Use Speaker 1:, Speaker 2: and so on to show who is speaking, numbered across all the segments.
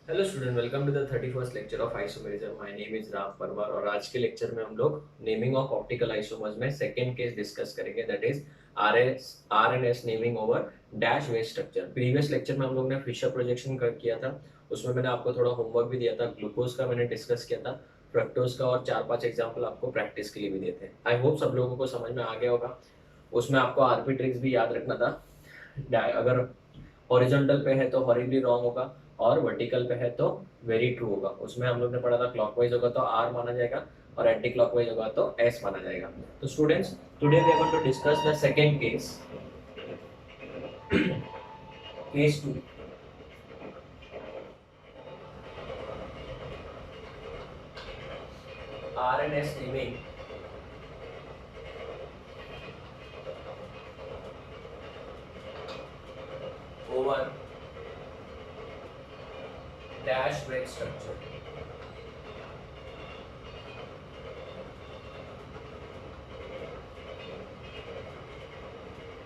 Speaker 1: Hello student, welcome to the 31st lecture of isomerism. My name is Ram Parmar और आज के lecture में हम लोग नेमिंग ऑफ ऑप्टिकल आइसोमर्स में सेकंड केस डिस्कस करेंगे, that is R and S naming over dash wave structure. Previous lecture में हम लोग ने फिशर प्रोजेक्शन किया था, उसमें मैंने आपको थोड़ा होमवर्क भी दिया था। ग्लूकोज का मैंने डिस्कस किया था, फ्रक्टोज का, और 4-5 एग्जाम्पल आपको प्रैक्टिस के लिए भी दिए थे। आई होप सब लोगों को समझ में आ गया होगा। उसमें आपको आरपी ट्रिक्स भी याद रखना था। अगर हॉरिजॉन्टल पे है तो हॉरिजॉन्टली रॉन्ग होगा, और वर्टिकल पे है तो वेरी ट्रू होगा। उसमें हम लोग ने पढ़ा था क्लॉकवाइज होगा तो आर माना जाएगा, और एंटी क्लॉकवाइज होगा तो एस माना जाएगा। तो students, today we are going to discuss the second case, case 2। R and S naming over dash wave structure.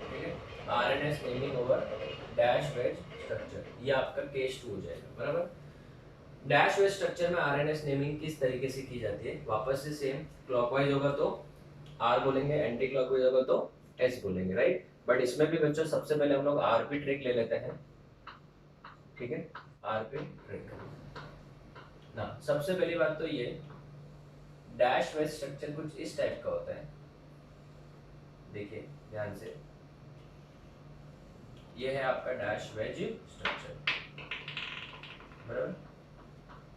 Speaker 1: ठीक है, R and S naming over dash wave structure, ये आपका केस 2 हो जाएगा। बराबर। डैश वेव स्ट्रक्चर में आरएनएस नेमिंग किस तरीके से की जाती है? वापस से सेम, क्लॉकवाइज होगा तो आर बोलेंगे, एंटी क्लॉकवाइज होगा तो एस बोलेंगे, राइट। बट इसमें भी बच्चों सबसे पहले हम लोग आरपी ट्रिक ले लेते हैं। ठीक है, आरपी ट्रिक ना। सबसे पहली बात तो ये, डैश वेज स्ट्रक्चर कुछ इस टाइप का होता है। देखिए ध्यान से, ये है आपका डैश वेज स्ट्रक्चर। बराबर,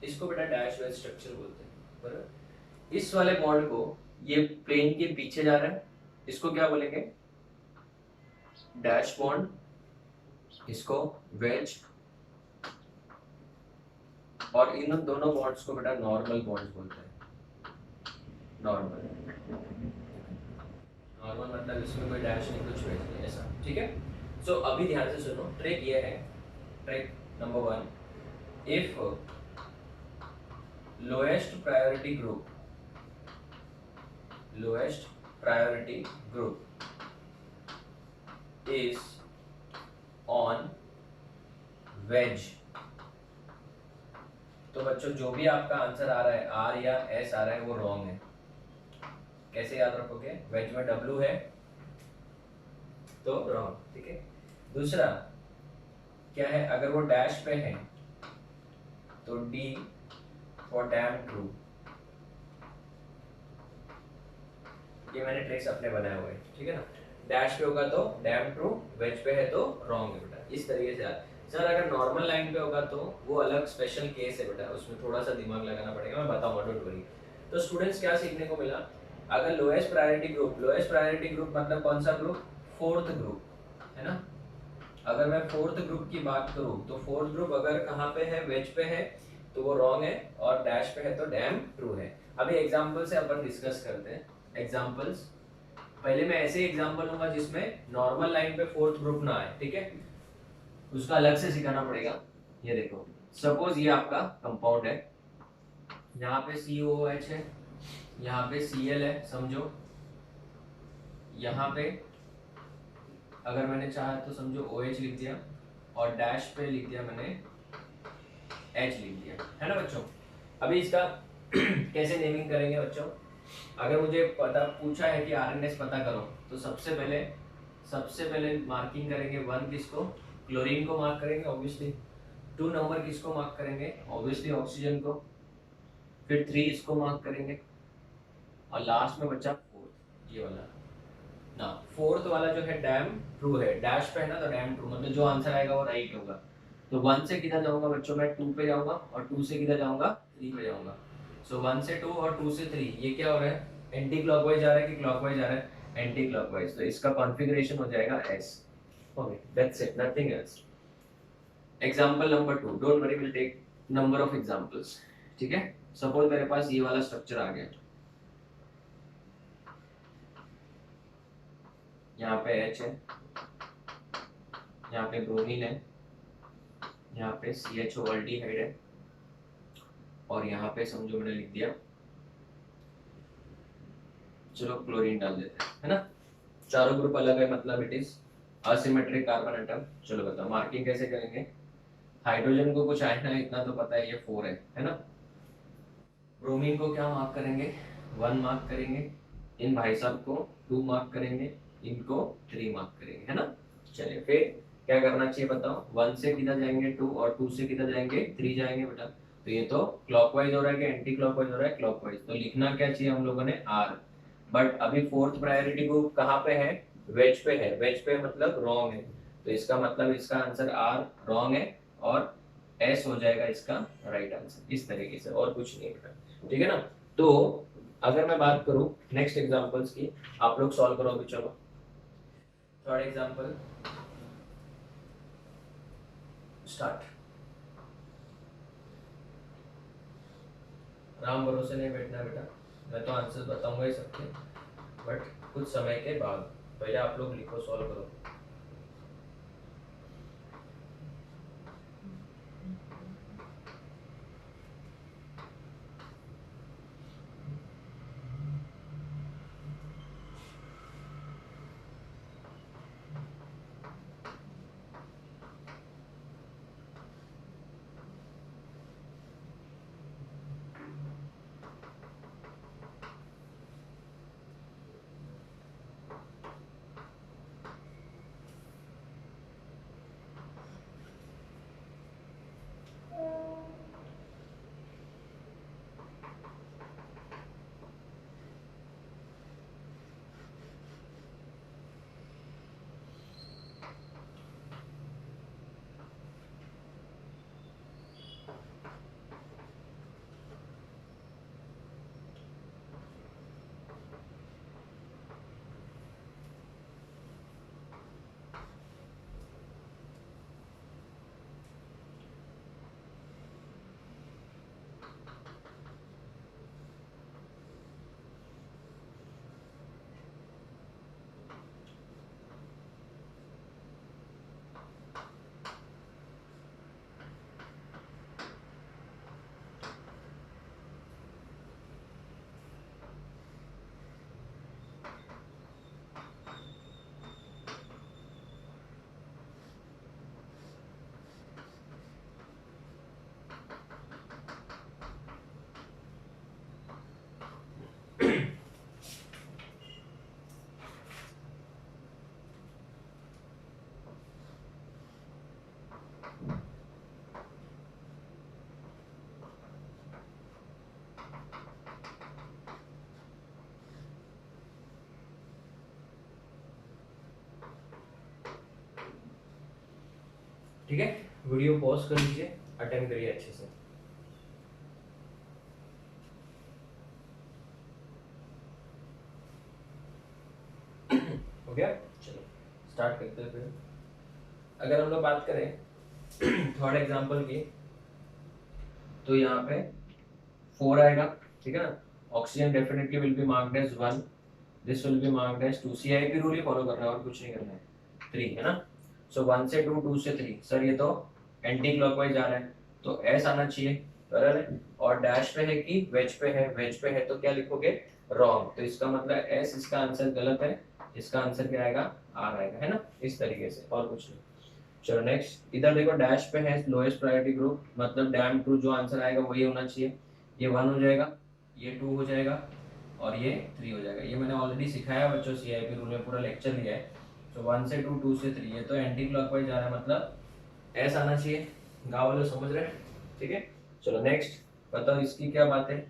Speaker 1: इसको बेटा डैश वेज स्ट्रक्चर बोलते हैं। बराबर, इस वाले बॉन्ड को, ये प्लेन के पीछे जा रहा है, इसको क्या बोलेंगे? Dash bond. इसको वेज, और इन दोनों बॉन्ड्स को बेटा नॉर्मल बॉन्ड्स बोलते हैं। नॉर्मल, नॉर्मल मतलब इसमें कोई डैश नहीं, कुछ वेज नहीं, ऐसा। ठीक है। सो अभी ध्यान से सुनो, ट्रिक ये है। Trick number 1, if lowest priority group, lowest priority group is on wedge, तो बच्चों जो भी आपका आंसर आ रहा है, आर या एस आ रहा है, वो रॉन्ग है। कैसे याद रखोगे? वेज में डब्ल्यू है तो रॉन्ग। ठीक है। दूसरा क्या है? अगर वो डैश पे है तो डी फॉर डैम ट्रू। ये मैंने ट्रिक्स अपने बनाए हुए हैं, ठीक है ना। डैश पे होगा तो डैम ट्रू, वेज पे है तो रॉन्ग है बेटा। इस तरीके से यार। सर अगर नॉर्मल लाइन पे होगा तो वो अलग स्पेशल केस है बेटा, उसमें थोड़ा सा दिमाग लगाना पड़ेगा, मैं बताऊंगा, डोंट वरी। तो स्टूडेंट्स क्या सीखने को मिला? अगर lowest priority group, lowest priority group मतलब कौन सा ग्रुप? फोर्थ ग्रुप, है ना। अगर मैं फोर्थ ग्रुप की बात करूं तो फोर्थ ग्रुप अगर कहाँ पे है? वेज पे है तो वो रॉन्ग है, और डैश पे है तो डैम ट्रू है। अभी एग्जांपल से अपन डिस्कस करते हैं। एग्जांपल्स, पहले मैं ऐसे एग्जांपल लूंगा जिसमें नॉर्मल लाइन पे फोर्थ ग्रुप ना आए, ठीक है, उसका अलग से सिखाना पड़ेगा। ये देखो, सपोज ये आपका कंपाउंड है, यहाँ पे COOH है, यहाँ पे Cl है, समझो। यहाँ पे अगर मैंने चाहा तो समझो OH लिख दिया, और डैश पे लिख दिया मैंने H लिख दिया, है ना बच्चों। अभी इसका कैसे नेमिंग करेंगे बच्चों? अगर मुझे पता पूछा है कि आरएनएस पता करो, तो सबसे पहले मार्किंग करेंगे 1 किसको? क्लोरीन को मार्क करेंगे ऑब्वियसली। 2 नंबर किसको मार्क करेंगे? ऑब्वियसली ऑक्सीजन को। फिर 3 इसको मार्क करेंगे, और लास्ट में बच्चा 4, ये वाला ना। फोर्थ वाला जो है डैम ट्रू है, डैश पे है ना, तो डैम ट्रू मतलब जो आंसर आएगा वो राइट होगा। तो 1 से किधर जाऊंगा बच्चों? मैं 2 पे जाऊंगा, और 2 से किधर जाऊंगा? 3 पे जाऊंगा। सो 1 से 2 और 2 से 3, ये क्या हो रहा है? एंटी क्लॉकवाइज जा रहा है कि क्लॉकवाइज जा रहा है? Anti clockwise. तो इसका कॉन्फ़िगरेशन हो जाएगा S. Okay, that's it, nothing else. Example number 2, don't worry, will take number of examples. ठीक है। सपोज मेरे पास ये वाला स्ट्रक्चर आ गया, यहाँ पे H है, यहाँ पे ब्रोमीन है, यहाँ पे CHO अल्डिहाइड है, और यहाँ पे समझो मैंने लिख दिया, चलो क्लोरीन डाल देते हैं, है ना। चारों ग्रुप अलग है, मतलब it is asymmetric carbon atom. चलो बताओ मार्किंग कैसे करेंगे? हाइड्रोजन को कुछ आए ना, इतना तो पता है, ये 4 है ना। ब्रोमीन को क्या मार्क करेंगे, 1 मार्क करेंगे, इन भाई साहब को 2 मार्क करेंगे, इनको 3 मार्क करेंगे, है ना। चलिए फिर क्या करना चाहिए बताओ, 1 से किधर जाएंगे 2, और 2 से किधर जाएंगे 3 जाएंगे बेटा। तो ये तो क्लॉकवाइज हो रहा है कि एंटी क्लॉकवाइज हो रहा है, क्लॉकवाइज। तो लिखना क्या चाहिए हम लोगों ने, आर। बट अभी फोर्थ प्रायोरिटी ग्रुप कहाँ पे है, वेज पे है, वेज पे मतलब रॉन्ग है। तो इसका मतलब इसका आंसर आर रॉन्ग है, और एस हो जाएगा इसका राइट आंसर, इस तरीके से, और कुछ नहीं बेटा, ठीक है ना। तो अगर मैं बात करूं नेक्स्ट एग्जांपल्स की, आप लोग सॉल्व करो अभी, चलो। Third example start. राम भरोसे नहीं बैठना बेटा, मैं तो आंसर बताऊंगा ही सबके, बट कुछ समय के बाद। पहले आप लोग लिखो, सॉल्व करो। ठीक है, वीडियो पॉज कर लीजिए, अटेंड करिए अच्छे से। हो गया, चलो स्टार्ट करते हैं फिर। अगर हम लोग बात करें थर्ड एग्जांपल की, तो यहाँ पे 4 आएगा, ठीक है ना। Oxygen definitely will be marked as 1, this will be marked as 2, CIP rule ही फॉलो करना है और कुछ नहीं करना है। 3 है ना। सो 1 से 2, 2 से 3, सर ये तो एंटी क्लॉकवाइज जा रहा है, तो एस आना चाहिए, बराबर है। और डैश पे है कि वेज पे है, वेज पे है तो क्या लिखोगे, रॉन्ग। तो इसका मतलब एस, इसका आंसर गलत है, इसका आंसर क्या आएगा, आर आएगा, है ना, इस तरीके से, और कुछ नहीं। चलो नेक्स्ट, इधर देखो डैश पे है लोएस्ट प्रायोरिटी ग्रुप, मतलब डैम ट्रू, जो आंसर आएगा वही होना चाहिए। ये 1 हो जाएगा, ये 2 हो जाएगा, और ये 3 हो जाएगा। ये मैंने ऑलरेडी सिखाया बच्चों, सीआईपी रूल में पूरा लेक्चर लिया है। तो 1 से 2, 2 से 3, ये तो एंटी क्लॉकवाइज जा रहा है, मतलब एस आना चाहिए। गाँव वाले समझ रहे हैं, ठीक है। चलो नेक्स्ट, बताओ इसकी क्या बात है।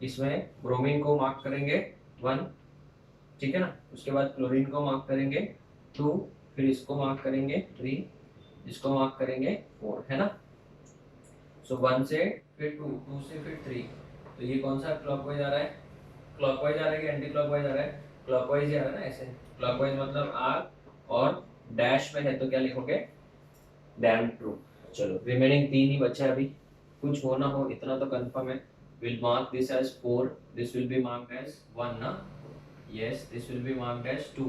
Speaker 1: इसमें ब्रोमीन को मार्क करेंगे 1, ठीक है ना। उसके बाद क्लोरीन को मार्क करेंगे 2, फिर इसको मार्क करेंगे 3, इसको मार्क करेंगे 4, है ना। सो 1 से फिर 2, 2 से फिर 3, तो ये कौन सा क्लॉकवाइज आ रहा है, क्लॉकवाइज आ रहा है कि एंटी क्लॉकवाइज आ रहा है, क्लॉकवाइज ही आ रहा है ना, ऐसे क्लॉकवाइज मतलब आर, और डैश में है तो क्या लिखोगे, डैम ट्रू। चलो रिमेनिंग 3 ही बचा है अभी, कुछ हो ना हो इतना तो कंफर्म है। Will mark this as 4, this will be marked as 1 ना, yes, this will be marked as 2,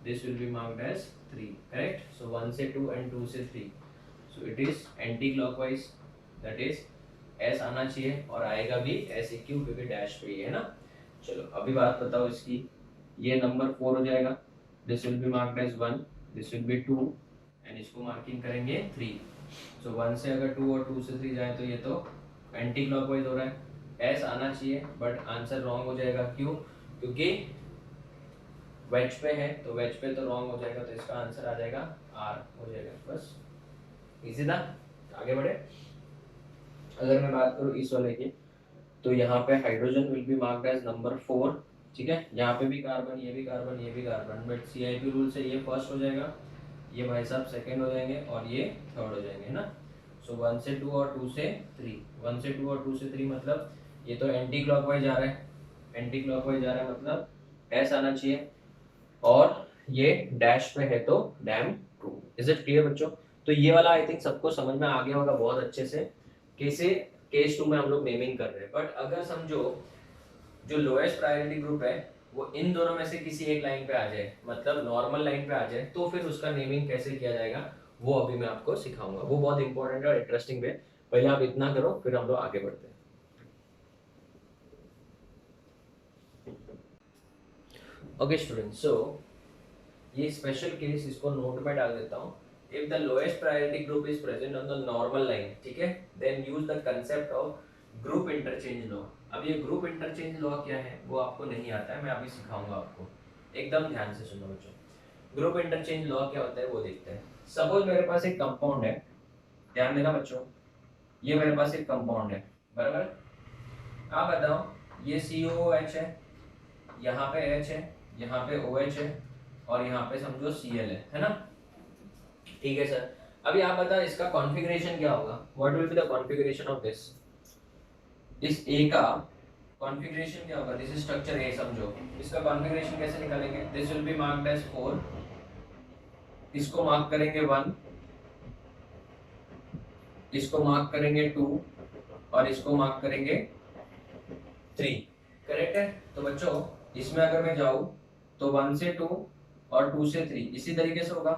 Speaker 1: this will be marked as 3, correct. So 1 से 2 and 2 से 3, so it is anti clockwise, that is s आना चाहिए, और आएगा भी s क्यों, क्योंकि डैश पे ही है ना। चलो अभी बात बताओ इसकी, ये नंबर 4 हो जाएगा, this will be marked as 1, this will be 2, and इसको मार्किंग करेंगे 3। सो 1 से अगर 2 और 2 से 3 जाए तो ये तो एंटी क्लॉकवाइज हो रहा है, एस आना चाहिए बट आंसर रॉन्ग हो जाएगा। क्यों? क्योंकि वेज पे है तो वेज पे तो रॉन्ग हो जाएगा, तो इसका आंसर आ जाएगा आर हो जाएगा। बस इजी था, आगे बढ़े। अगर मैं बात करूँ इस वाले की, तो यहाँ पे hydrogen will be marked as number 4, ठीक है। यहाँ पे भी कार्बन, ये भी कार्बन, ये भी कार्बन, बट CIP रूल से ये फर्स्ट हो जाएगा, ये भाई साहब सेकंड हो जाएंगे और ये थर्ड हो जाएंगे ना। सो 1 से 2 और 2 से 3, 1 से 2 और 2 से 3 मतलब ये तो एंटी क्लॉकवाइज आ रहा है, एंटी क्लॉकवाइज आ रहा है मतलब एस आना चाहिए, और ये डैश पे है तो damn true. Is it clear बच्चों? तो ये वाला आई थिंक सबको समझ में आ गया होगा बहुत अच्छे से, कैसे केस 2 में हम लोग नेमिंग कर रहे हैं। बट अगर समझो जो लोएस्ट प्रायोरिटी ग्रुप है वो इन दोनों में से किसी एक लाइन पे आ जाए, मतलब नॉर्मल लाइन पे आ जाए, तो फिर उसका नेमिंग कैसे किया जाएगा वो अभी मैं आपको सिखाऊंगा। वो बहुत इंपॉर्टेंट है और इंटरेस्टिंग है। पहले आप इतना करो फिर हम लोग आगे बढ़ते हैं। ओके स्टूडेंट, सो ये स्पेशल केस इसको नोट में डाल देता हूँ। If the lowest priority group is present on the normal line, ठीक है, then use the concept of group interchange law. अब ये ग्रुप इंटरचेंज लॉ क्या है वो आपको नहीं आता है, मैं अभी सिखाऊंगा आपको, एकदम ध्यान से सुनो बच्चों। ग्रुप इंटरचेंज लॉ क्या होता है वो देखते हैं। सपोज मेरे पास एक कंपाउंड है, ध्यान देना बच्चों, ये मेरे पास एक कंपाउंड है, बराबर। आप बताओ, ये COOH है, यहाँ पे H है, यहाँ पे OH है, और यहाँ पे समझो Cl है ना, ठीक है सर। अभी आप बताओ इसका कॉन्फ़िगरेशन क्या होगा, what will be the configuration of this. इस A का कॉन्फ़िगरेशन क्या होगा, दिस इज स्ट्रक्चर A समझो, इसका कॉन्फ़िगरेशन कैसे निकालेंगे, this will be marked as 4, इसको मार्क करेंगे 1, इसको मार्क करेंगे 2, और इसको मार्क करेंगे 3, करेक्ट है। तो बच्चों इसमें अगर मैं जाऊं तो 1 से 2 और 2 से 3 इसी तरीके से होगा।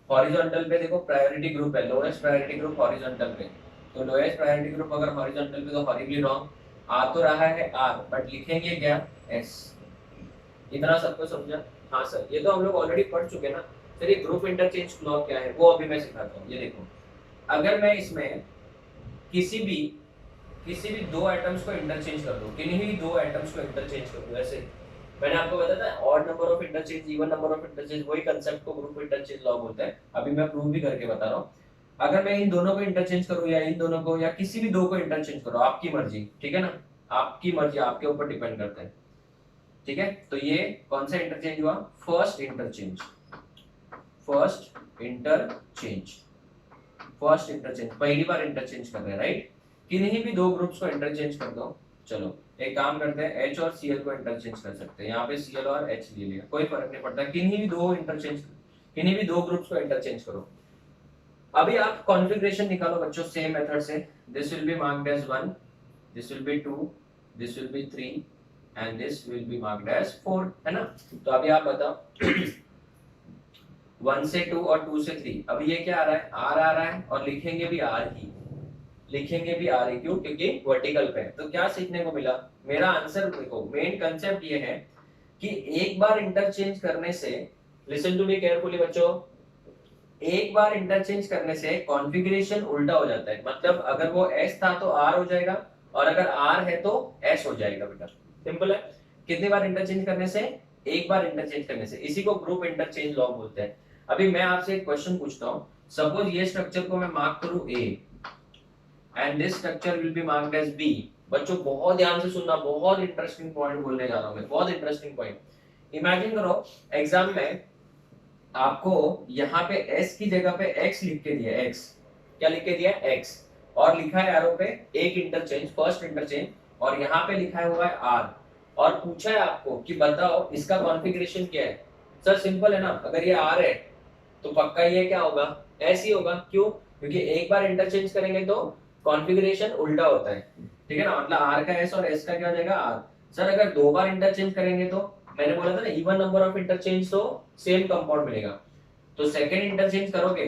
Speaker 1: हॉरिजॉन्टल पे देखो प्रायोरिटी ग्रुप है, लोएस्ट प्रायोरिटी ग्रुप हॉरिजॉन्टल पे, तो लोएस्ट प्रायोरिटी ग्रुप अगर हॉरिजॉन्टल पे तो हॉरिजॉन्टली रॉन्ग, आ तो रहा है आर बट लिखेंगे क्या, एस। इतना सबको समझा? हाँ सर, ये तो हम लोग ऑलरेडी पढ़ चुके ना। सर ये ग्रुप इंटरचेंज लॉ क्या है वो अभी मैं सिखाता हूँ। ये देखो, अगर मैं इसमें किसी भी दो एटम्स को इंटरचेंज कर दूं, किन्हीं भी दो एटम्स को इंटरचेंज कर दूं, ऐसे मैंने आपको बताया था odd number of interchange, even number of interchange, वही कांसेप्ट को ग्रुप इंटरचेंज लॉ बोलते हैं। अभी मैं प्रूव भी करके बता रहा हूं। अगर मैं इन दोनों को इंटरचेंज करूं या इन दोनों को या किसी भी दो को इंटरचेंज करो, आपकी मर्जी, ठीक है ना, आपकी मर्जी, आपके ऊपर डिपेंड करता है, ठीक है। तो ये कौन सा इंटरचेंज हुआ, first interchange, first interchange, first interchange, पहली बार इंटरचेंज कर रहे हैं, राइट। किन्हीं भी दो ग्रुप्स को इंटरचेंज कर दो। चलो एक काम करते हैं, H और Cl को इंटरचेंज कर सकते हैं, यहाँ पे Cl और H ले लिया, कोई फर्क नहीं पड़ता, किन्हीं भी दो ग्रुप्स को इंटरचेंज करो। अभी आप कॉन्फ़िगरेशन निकालो बच्चों सेम मेथड से, this will be marked as 1, this will be 2, this will be 3 and this will be marked as 4, है ना। तो अभी आप बताओ 1 से 2 और 2 से 3, अभी ये क्या आ रहा है, R आ रहा है, और लिखेंगे भी R ही, लिखेंगे भी R ही, क्यों, क्योंकि वर्टिकल पे है। तो क्या सीखने को मिला, मेरा आंसर देखो, मेन कंसेप्ट ये है कि एक बार इंटरचेंज करने से, लिसन टू मी केयरफुली बच्चों, एक बार इंटरचेंज करने से कॉन्फ़िगरेशन उल्टा हो जाता है। मतलब अगर वो S था तो R हो जाएगा, और अगर R है तो S हो जाएगा बेटा, सिंपल है। कितनी बार इंटरचेंज करने से, एक बार इंटरचेंज करने से, इसी को ग्रुप इंटरचेंज लॉ बोलते हैं। अभी मैं आपसे एक क्वेश्चन पूछता हूं, सपोज ये स्ट्रक्चर को मैं मार्क करूं A and this structure will be marked as B। बच्चों बहुत ध्यान से सुनना, बहुत इंटरेस्टिंग पॉइंट बोलने जा रहा हूं मैं, बहुत इंटरेस्टिंग पॉइंट। इमेजिन करो एग्जाम में आपको यहाँ पे S की जगह पे X लिख के दिया, X क्या लिख के दिया, X, और लिखा है एरो पे एक इंटरचेंज, फर्स्ट इंटरचेंज, और यहाँ पे लिखा हुआ है R, और पूछा है आपको कि बताओ इसका कॉन्फ़िगरेशन क्या है। सर सिंपल है ना, अगर ये R है तो पक्का ये क्या होगा, S ही होगा। क्यों, क्योंकि एक बार इंटरचेंज करेंगे तो कॉन्फ़िगरेशन उल्टा होता है, ठीक है ना, मतलब R का S और S का क्या हो जाएगा R। सर अगर दो बार इंटरचेंज करेंगे तो, मैंने बोला था ना इवन नंबर ऑफ इंटरचेंज तो सेम कंपाउंड मिलेगा। तो सेकंड इंटरचेंज करोगे,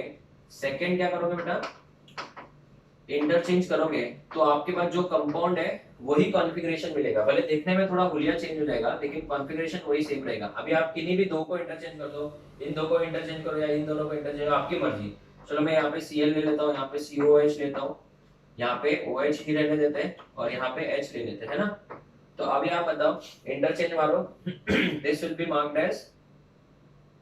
Speaker 1: सेकंड क्या करोगे बेटा, इंटरचेंज करोगे तो आपके पास जो कंपाउंड है वही कॉन्फ़िगरेशन मिलेगा, भले देखने में थोड़ा हुलिया चेंज हो जाएगा लेकिन कॉन्फ़िगरेशन वही सेम रहेगा। अभी आप किन्हीं भी दो को इंटरचेंज कर दो, इन दो को इंटरचेंज करो या इन दोनों को इंटरचेंज, आपकी मर्जी। चलो मैं यहाँ पे Cl ले लेता हूँ, यहाँ पे COH लेता हूँ, यहाँ पे OH ही रहने देते हैं और यहाँ पे H ले लेते हैं, है ना। तो अभी आप बताओ, इंटरचेंज मारो। This will be marked as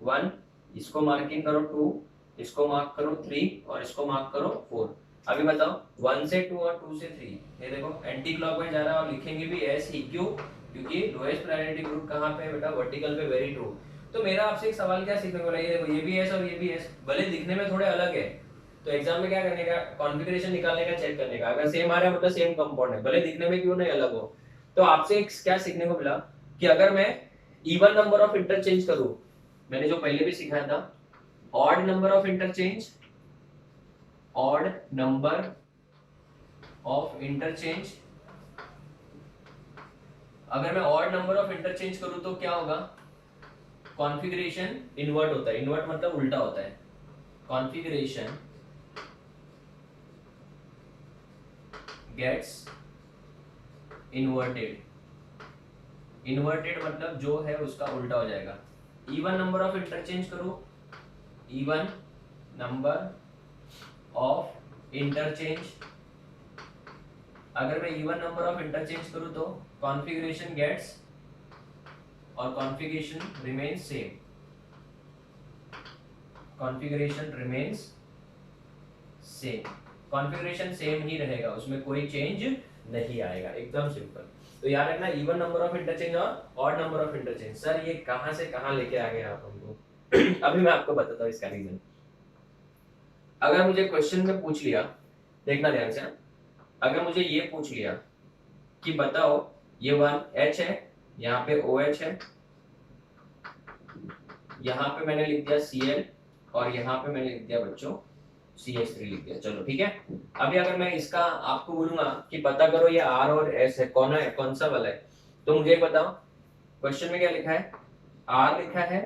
Speaker 1: 1, इसको मार्किंग करो 2, इसको मार्क करो 3 और इसको मार्क करो 4। अभी बताओ 1 से 2 और 2 से 3, ये देखो एंटी क्लॉकवाइज जा रहा है और लिखेंगे भी एस ही, क्यों? क्योंकि लोएस्ट प्रायोरिटी ग्रुप कहाँ पे है बेटा? वर्टिकल पे, वेरी ट्रू। तो मेरा आपसे एक सवाल क्या सीखने को मिला, ये देखो ये भी एस और ये भी एस, भले दिखने में थोड़े अलग है, तो एग्जाम में क्या करने का, कॉन्फ़िगरेशन निकालने का, चेक करने का, अगर सेम आ रहा है मतलब सेम कंपाउंड है, भले दिखने में क्यों नहीं अलग हो। तो आपसे एक क्या सीखने को मिला कि अगर मैं इवन नंबर ऑफ इंटरचेंज करूं, मैंने जो पहले भी सिखाया था, odd number of interchange, odd number of interchange, अगर मैं ऑड नंबर ऑफ इंटरचेंज करूं तो क्या होगा? कॉन्फ़िगरेशन इन्वर्ट होता है, इन्वर्ट मतलब उल्टा होता है, कॉन्फ़िगरेशन गेट्स इन्वर्टेड, इन्वर्टेड मतलब जो है उसका उल्टा हो जाएगा। इवन नंबर ऑफ इंटरचेंज करो, इवन नंबर ऑफ इंटरचेंज, अगर मैं इवन नंबर ऑफ इंटरचेंज करूं तो कॉन्फ़िगरेशन गेट्स और configuration remains same, configuration remains same, configuration same ही रहेगा, उसमें कोई चेंज नहीं आएगा, एकदम सिंपल। तो याद रखना, इवन नंबर ऑफ इंटरचेंज और odd number of interchange. Sir ये कहां से कहां लेके आ गए आप हमको? अभी मैं आपको बताता हूँ इसका रीजन। अगर मुझे क्वेश्चन में पूछ लिया, देखना ध्यान से, अगर मुझे ये पूछ लिया कि बताओ ये 1H है, यहाँ पे OH है, यहाँ पे मैंने लिख दिया Cl और यहाँ पे मैंने लिख दिया बच्चों CH3 लिख दिया, चलो ठीक है। अभी अगर मैं इसका आपको बोलूंगा कि पता करो ये R और S है, कौन सा वाला है, तो मुझे बताओ क्वेश्चन में क्या लिखा है? R लिखा है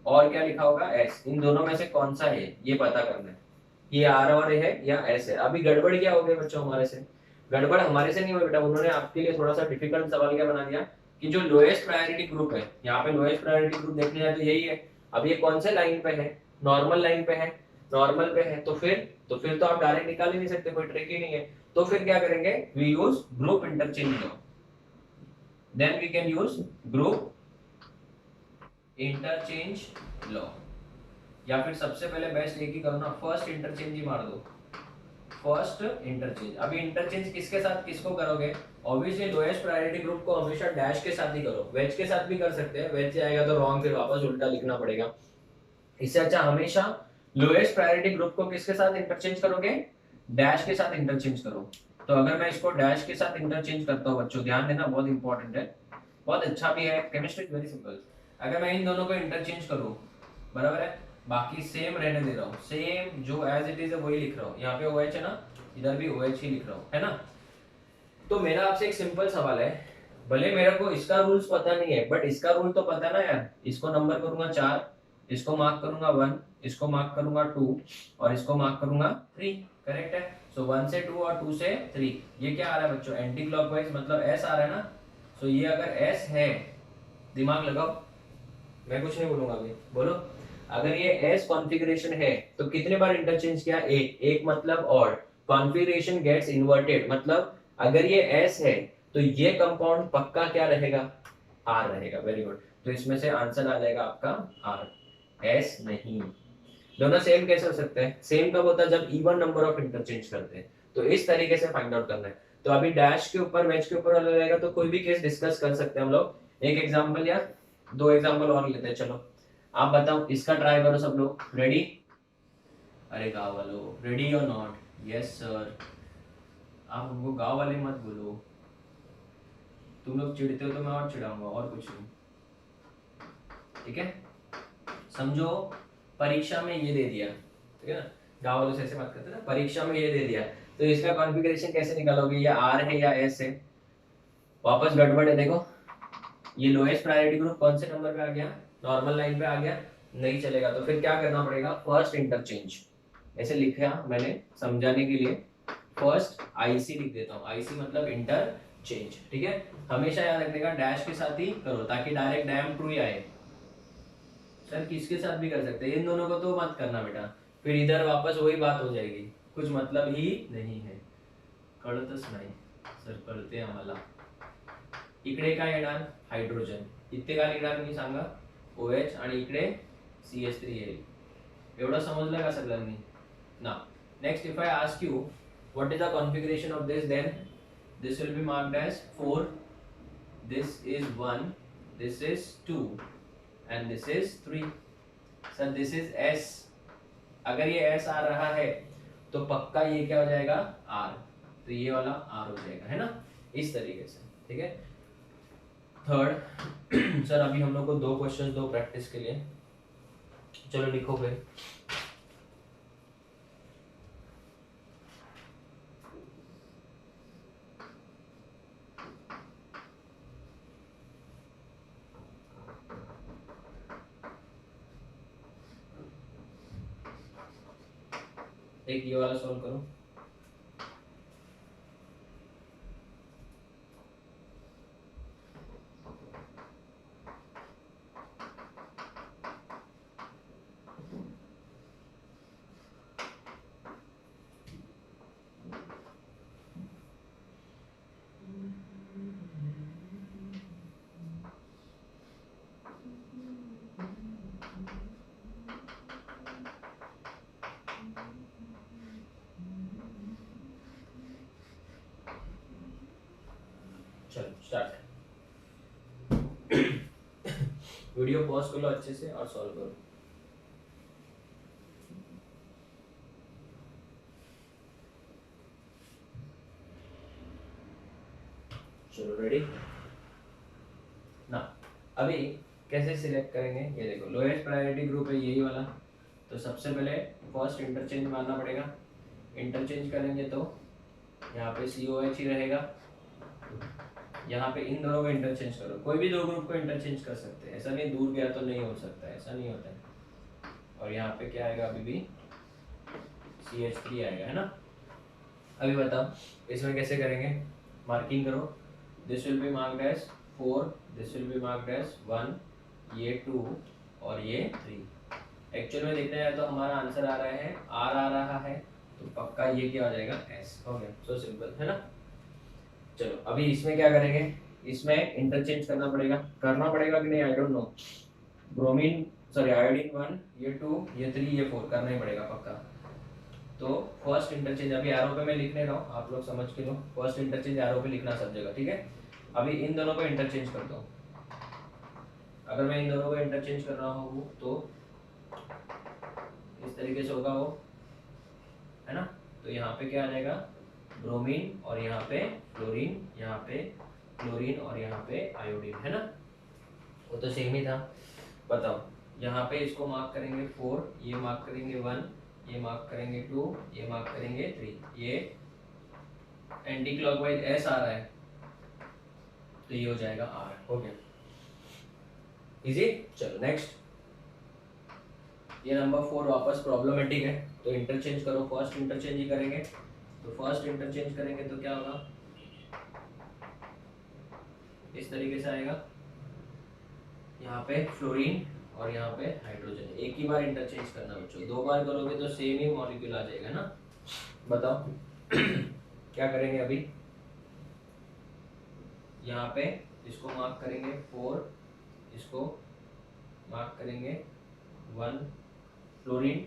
Speaker 1: और क्या लिखा होगा? S, इन दोनों में से कौन सा है ये पता करना है, ये R और है या S है। अभी गड़बड़ क्या हो गई बच्चों हमारे से? गड़बड़ हमारे से नहीं हुई बेटा, उन्होंने आपके लिए थोड़ा सा डिफिकल्ट सवाल क्या बना दिया कि जो लोएस्ट प्रायोरिटी ग्रुप है, यहाँ पे लोएस्ट प्रायोरिटी ग्रुप देखने जाए तो यही है। अब ये कौन से लाइन पे है? नॉर्मल लाइन पे है, नॉर्मल पे है, तो फिर तो आप डायरेक्ट निकाल ही नहीं सकते, कोई ट्रिक ही नहीं है। तो फिर क्या करेंगे? We use group interchange law, then we can use group interchange law, या फिर सबसे पहले बेस्ट एक ही करो ना, फर्स्ट इंटरचेंज ही मार दो, फर्स्ट इंटरचेंज। अभी इंटरचेंज किसके साथ किसको करोगे? ऑब्वियसली लोएस्ट प्रायोरिटी ग्रुप को हमेशा डैश के साथ ही करो, वेज के साथ भी कर सकते हैं, वेज जाएगा तो रॉन्ग, फिर वापस उल्टा लिखना पड़ेगा। इससे अच्छा हमेशा लोएस्ट प्रायोरिटी ग्रुप को किसके साथ इंटरचेंज करोगे? डैश के साथ इंटरचेंज करो। तो अगर मैं इसको डैश के साथ इंटरचेंज करता हूँ बच्चों, ध्यान देना, बहुत इंपॉर्टेंट है, बहुत अच्छा भी है, केमिस्ट्री इज वेरी सिंपल। अगर मैं इन दोनों को इंटरचेंज करूँ, बराबर है, बाकी सेम रहने दे रहा हूँ, सेम जो एज इट इज है वही लिख रहा हूँ, यहाँ पे OH है ना, इधर भी OH ही लिख रहा हूँ, है ना। तो मेरा आपसे एक सिंपल सवाल है, भले मेरे को इसका रूल्स पता नहीं है बट इसका रूल तो पता ना यार, इसको नंबर करूंगा 4, इसको मार्क करूंगा 1, इसको मार्क करूंगा 2 और इसको मार्क करूंगा 3, करेक्ट है। सो 1 से 2 और 2 से 3, ये क्या आ रहा है बच्चों? एंटी क्लॉकवाइज, मतलब S आ रहा है ना। सो ये अगर S है, दिमाग लगाओ, मैं कुछ नहीं बोलूंगा अभी, बोलो। अगर ये S कॉन्फ़िगरेशन है तो कितने बार इंटरचेंज किया? एक मतलब ऑड, कॉन्फ़िगरेशन गेट्स इन्वर्टेड, मतलब अगर ये S है तो ये कंपाउंड पक्का क्या रहेगा? R रहेगा, वेरी गुड। तो इसमें से आंसर आ जाएगा आपका R, S नहीं। दोनों सेम कैसे हो सकते हैं? सेम कब होता है? जब इवन नंबर ऑफ इंटरचेंज करते हैं। तो इस तरीके से फाइंड आउट करना है। तो अभी डैश के ऊपर, वेज के ऊपर वाला रहेगा तो कोई भी केस डिस्कस कर सकते हैं हम लोग। एक एग्जांपल या 2 एग्जांपल और लेते हैं, चलो आप बताओ, इसका ट्राई करो सब लोग, रेडी? अरे गाँव वालों, रेडी और नॉट? Yes sir. आप हमको गाँव वाले मत बोलो, तुम लोग चिढ़ते हो तो मैं और चिढ़ाऊंगा, और कुछ नहीं, ठीक है। समझो परीक्षा में ये दे दिया, ठीक है ना, गाँव वालों से ऐसे बात करते हैं ना, परीक्षा में ये दे दिया तो इसका कॉन्फ़िगरेशन कैसे निकालोगे? या R है या S है? वापस गड़बड़ है, देखो ये लोएस्ट प्रायोरिटी ग्रुप कौन से नंबर पे आ गया? नॉर्मल लाइन पे आ गया, नहीं चलेगा। तो फिर क्या करना पड़ेगा? फर्स्ट इंटरचेंज, ऐसे लिखा मैंने समझाने के लिए, फर्स्ट IC लिख देता हूँ, IC मतलब इंटरचेंज, ठीक है। हमेशा याद रखने का डैश के साथ ही करो ताकि डायरेक्ट डैम ट्रू ही आए। सर किसके साथ भी कर सकते हैं, इन दोनों को तो मत करना बेटा, फिर इधर वापस वही बात हो जाएगी, कुछ मतलब ही नहीं है. कळतच नाही सर, कळते आम्हाला. इकडे काय येणार, हायड्रोजन. इथे काय लिहिणार मी सांगा, OH, आणि इकडे CH3 येईल. एवढं समजलं का सगळ्यांनी? ना next, if I ask you what is the configuration of this, then this will be marked as 4, this is 1, this is 2, and this is 3. sir this is S. अगर ये S आ रहा है तो पक्का ये क्या हो जाएगा, R. तो ये वाला R हो जाएगा, है ना, इस तरीके से. ठीक है. थर्ड सर अभी हम लोग को 2 क्वेश्चन दो प्रैक्टिस के लिए. चलो लिखो फिर. एक ये वाला सॉल्व करो. चलो स्टार्ट. वीडियो पॉज कर लो अच्छे से और सॉल्व करो. चलो रेडी ना. अभी कैसे सिलेक्ट करेंगे, ये देखो लोएस्ट प्रायोरिटी ग्रुप है यही वाला. तो सबसे पहले फर्स्ट इंटरचेंज मारना पड़ेगा. इंटरचेंज करेंगे तो यहाँ पे COH ही रहेगा. यहाँ पे इन दोनों को इंटरचेंज करो. कोई भी 2 ग्रुप को इंटरचेंज कर सकते हैं, ऐसा नहीं दूर गया तो नहीं हो सकता है, ऐसा नहीं होता है. और यहाँ पे क्या आएगा, अभी भी CH3 आएगा, है ना. अभी बताओ इसमें कैसे करेंगे, मार्किंग करो. This will be marked as 4, this will be marked as 1, ये 2 और ये 3. एक्चुअल में देखने जाए तो हमारा आंसर आ रहा है R आ रहा है, तो पक्का ये क्या हो जाएगा, S. हो गया, सो सिंपल, है ना. चलो अभी इसमें क्या करेंगे, इसमें इंटरचेंज करना पड़ेगा कि नहीं, I don't know. Bromine sorry iodine 1, ये 2, ये 3, ये 4 करना ही पड़ेगा पक्का. तो फर्स्ट इंटरचेंज अभी एरो पे मैं लिखने रहा हूँ, आप लोग समझ के लो. फर्स्ट इंटरचेंज एरो पे लिखना सब जगह, ठीक है. अभी इन दोनों को इंटरचेंज कर दो. अगर मैं इन दोनों को इंटरचेंज कर रहा हूँ तो इस तरीके से होगा वो, है ना. तो यहाँ पे क्या आ जाएगा, ब्रोमीन और यहाँ पे फ्लोरीन, यहाँ पे क्लोरीन और यहाँ पे आयोडीन, है ना. वो तो सेम ही था. बताओ यहाँ पे इसको मार्क करेंगे 4, ये मार्क करेंगे 1, ये मार्क करेंगे 2, ये मार्क करेंगे 3. ये एंटी क्लॉकवाइज S आ रहा है तो ये हो जाएगा R. हो गया, इजी. चलो नेक्स्ट, ये नंबर 4 वापस प्रॉब्लमेटिक है तो इंटरचेंज करो. फर्स्ट इंटरचेंज ही करेंगे, तो फर्स्ट इंटरचेंज करेंगे तो क्या होगा, इस तरीके से आएगा. यहाँ पे फ्लोरीन और यहाँ पे हाइड्रोजन. एक ही बार इंटरचेंज करना बच्चों, 2 बार करोगे तो सेम ही मॉलिक्यूल आ जाएगा ना. बताओ क्या करेंगे. अभी यहाँ पे इसको मार्क करेंगे 4, इसको मार्क करेंगे 1. फ्लोरीन,